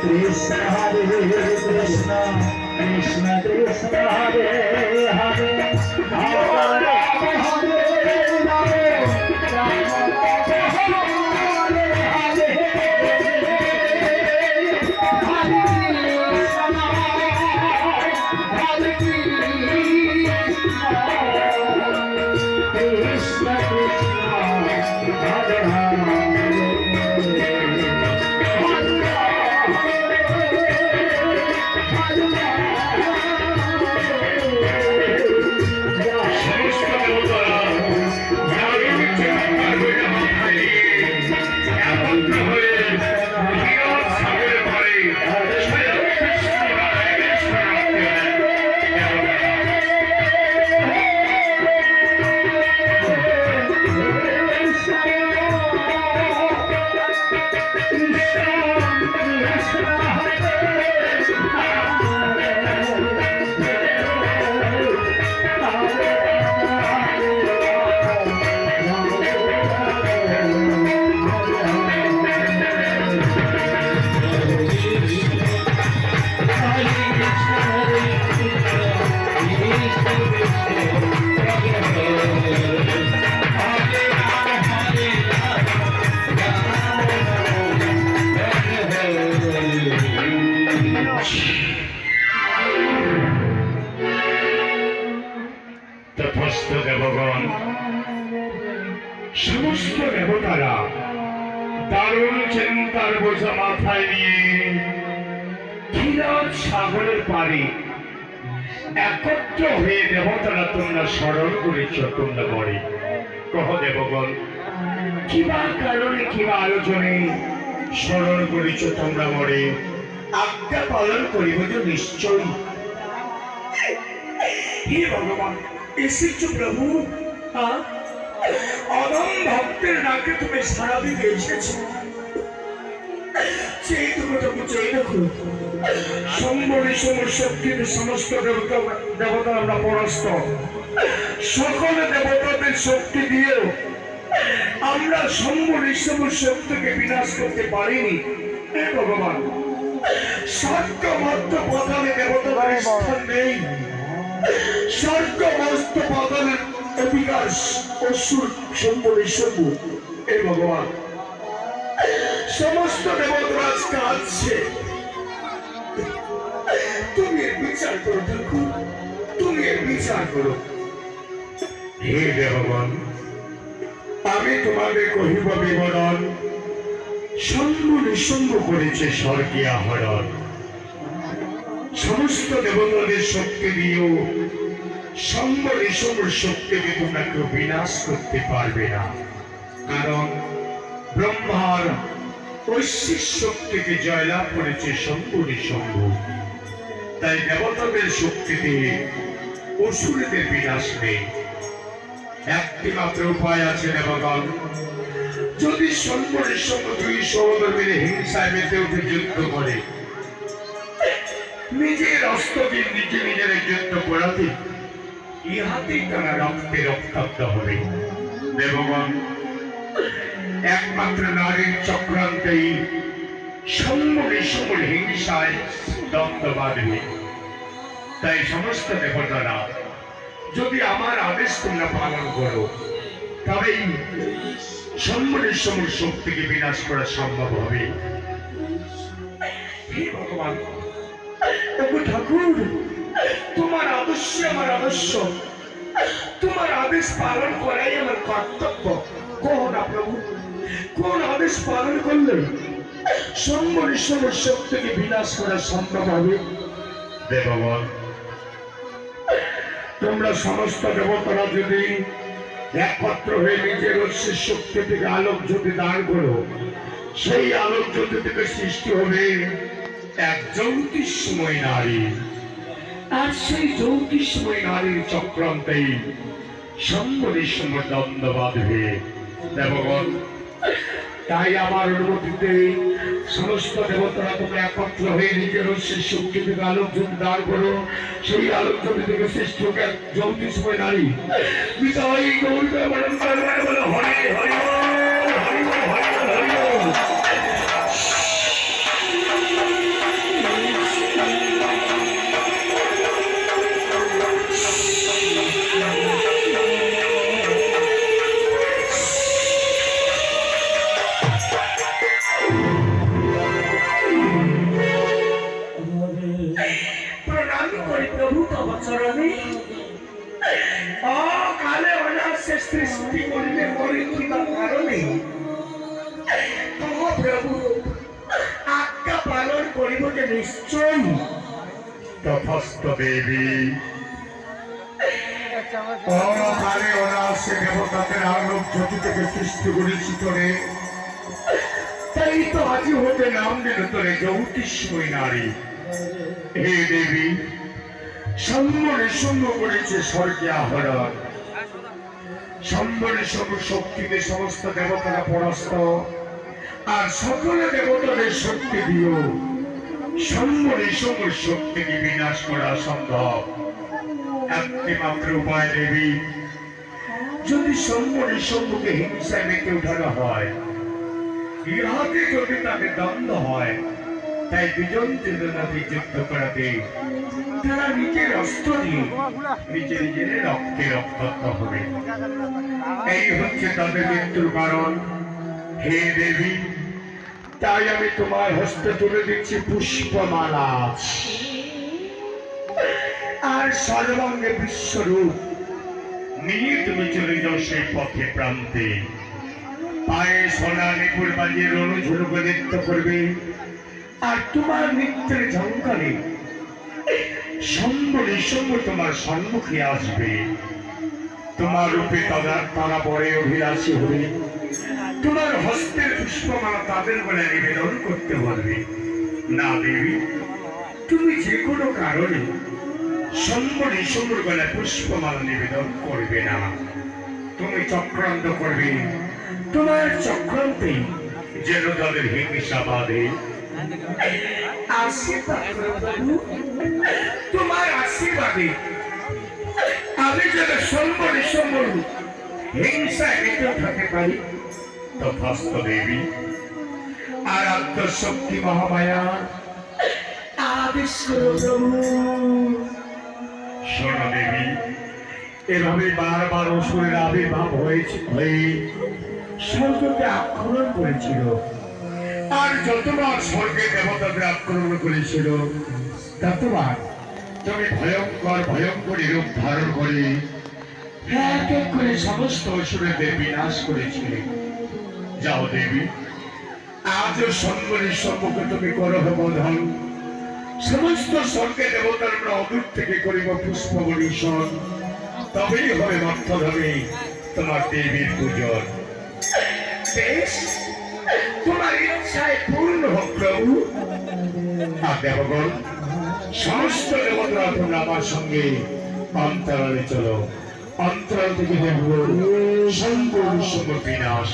Krishna Krishna Krishna Hare Hare Hare Rama তপস্থ দেবগণ সমস্ত দেবতারা দারুণ চিন্তার বোঝা মাথায় নিয়ে ক্ষীরোদ সাগরের পাড়ে একত্র হয়ে দেবতারা তোমরা স্মরণ করেছ তোমরা বলে কহ দেবগণ কিবা কারণে কিবা আলোচনে স্মরণ করেছ তোমরা বলে আজ্ঞা পালন করিব যে নিশ্চয়ই। হে ভগবান এসেছো প্রভু, অদম ভক্তের ডাকে তুমি সারা দিতে এসেছো। সেই তুমি চাই দেখো সম্বরী শক্তির সমস্ত দেবতা আমরা পরাস্ত, সকল দেবতাদের শক্তি দিয়েও আমরা সম্বরী শক্তিকে বিনাশ করতে পারিনি। হে ভগবান স্বর্গ মধ্য পাতালে দেবতাদের স্থান নেই, স্বর্গ মস্ত পাতালের অধিকার অসুর সম্বরী শম্ভু। হে ভগবান সমস্ত দেবতারাজ কাঁদছে, তুমি এর বিচার করো ঠাকুর, তুমি এর বিচার করো। হে দেবগণ আমি তোমাদের কহিব বিবরণ, শম্ভু নিঃসম্ভ করেছে স্বর্গীয় হরণ। সমস্ত দেবতাদের শক্তি দিয়েও শম্ভু নিঃসম্ভ শক্তিকে তোমরা কেউ বিনাশ করতে পারবে না, কারণ ব্রহ্মার ঐশ্বিক শক্তিকে জয়লাভ করেছে শম্ভু নিঃসম্ভ। তাই দেবতাদের শক্তি দিয়ে অসুরদের বিনাশ নেই। একটি মাত্র উপায় আছে দেবগণ, যদি শম্ভু নিঃসম্ভ দুই সহোদর মিলে হিংসায় মেতে উঠে যুদ্ধ করে, নিজের অস্ত্র দিয়ে নিজে নিজের যুদ্ধ করাতে ইহাতেই তারা রক্তে রক্তাক্ত হবে। দেবগণ একমাত্র নারীর চক্রান্তেই শম্ভু নিঃসম্ভ হিংসায় দ্বন্দ্ব বাঁধবে। তাই সমস্ত দেবতারা যদি আমার আদেশ তোমরা পালন করো, তবেই শম্ভু নিঃসম্ভ শক্তিকে বিনাশ করা সম্ভব হবে। হে ভগবান ঠাকুর তোমার আদর্শ আমার আদর্শ, তোমার আদেশ পালন করাই আমার কর্তব্য। কোন প্রভু কোন আদেশ পালন করলে শম্ভু নিঃসম্ভ শক্তিকে বিনাশ করা সম্ভব হবে? দেবগণ তোমরা সমস্ত দেবতারা যদি একত্র হয়ে নিজের ঐশ্বরিক শক্তি থেকে আলোক জ্যোতি দান করো, সেই আলোক জ্যোতি থেকে সৃষ্টি হবে এক জ্যোতিষময় নারী, আর সেই জ্যোতিষময় নারীর চক্রান্তেই শম্ভু নিঃসম্ভ দ্বন্দ্ব বাঁধবে। দেবগণ তাই আমার অনুমতিতে সমস্ত দেবতারা তোমরা একত্র হয়ে নিজের ঐশ্বরিক শক্তি থেকে আলোক জ্যোতি দান করো, সেই আলোক জ্যোতি থেকে সৃষ্টি হবে এক জ্যোতিষময় নারী। বিদায় গৌর হরে হরে হরে হরে। চরণে অকালে অনাসে সৃষ্টি করিলে মরে কিবা কারণে প্রভু আজ্ঞা পালন করিব যে নিশ্চয় তথাস্ত দেবী। অকালে অনাসে দেবতাদের আলোক জ্যোতি থেকে সৃষ্টি করেছি তোরে, তাই তো আজি হতে নাম দিল তোরে জ্যোতিষ্ময় নারী। হে দেবী, সম্বরে সঙ্গ করেছে স্বর্গে আহরণ, সম্বরে সঙ্গ শক্তিতে সমস্ত দেবতারা পরাস্ত, আর সকল দেবতাদের শক্তি দিও সম্বরে সঙ্গ শক্তিকে বিনাশ করা সম্ভব। একটি মাত্র উপায় দেবী, যদি সম্বরে সঙ্গকে হিংসায় মেতে উঠানো হয়, ইহাতে যদি তাদের দ্বন্দ্ব হয়, তাই দুজন দুজনকে যুদ্ধ করাতে তারা নিজের অস্ত্র দিয়ে নিজের নিজের রক্তে রক্তাক্ত হবে। এই হচ্ছে তাদের মৃত্যুর কারণ। হে দেবী, তাই আমি তোমার হস্তে তুলে দিচ্ছি পুষ্পমালা, আর সর্বাঙ্গে বিশ্বরূপ নিয়ে তুমি চলে যাও সেই পথে প্রান্তে। পায়ে সোনা নিপুর বাজিয়ে রণঝুরুক নৃত্য করবে, আর তোমার নৃত্যের ঝঙ্কারে সম্বরে সঙ্গ তোমার সম্মুখে আসবে। তোমার রূপে তারা পরে অভিলাষী হবে, তোমার হস্তের পুষ্পমালা তাদের বলে নিবেদন করতে বলবে। না দেবী, তুমি যে কোনো কারণে সম্বরে সঙ্গর গলায় পুষ্পমালা নিবেদন করবে না। তুমি চক্রান্ত করবে, তোমার চক্রান্তে যেন তাদের হিংসা বাঁধে। তোমার আশীর্বাদে আমি যেন সম্বরে সম্বর হিংসায় মেতে থাকতে পারি। তথাস্ত দেবী। আর আত্মশক্তি মহামায়া আদেশ করো প্রভু। শোনো দেবী, এভাবে বারবার অসুরের আবির্ভাব হয়েছে, হয়ে স্বর্গকে আক্রমণ করেছিল। আর যতবার স্বর্গে দেবতাদের আক্রমণ করেছিল, ততবার তুমি ভয়ঙ্কর ভয়ঙ্কর রূপ ধারণ করে এক এক করে সমস্ত অসুরদের বিনাশ করেছিলে। যাও দেবী, আজও সম্বরের সম্মুখে তুমি করো বোধন। সমস্ত স্বর্গে দেবতার আমরা অদূর থেকে করিব পুষ্প বর্ষণ, তবেই হবে মর্তধমে তোমার দেবীর পূজন। বেশ, তোমার ইচ্ছায় পূর্ণ হোক প্রভু। আর দেবগণ, সমস্ত দেবতারা তোমরা আমার সঙ্গে অন্তরালে চলো। অন্তরাল থেকে দেখব সম্পূর্ণ বিনাশ।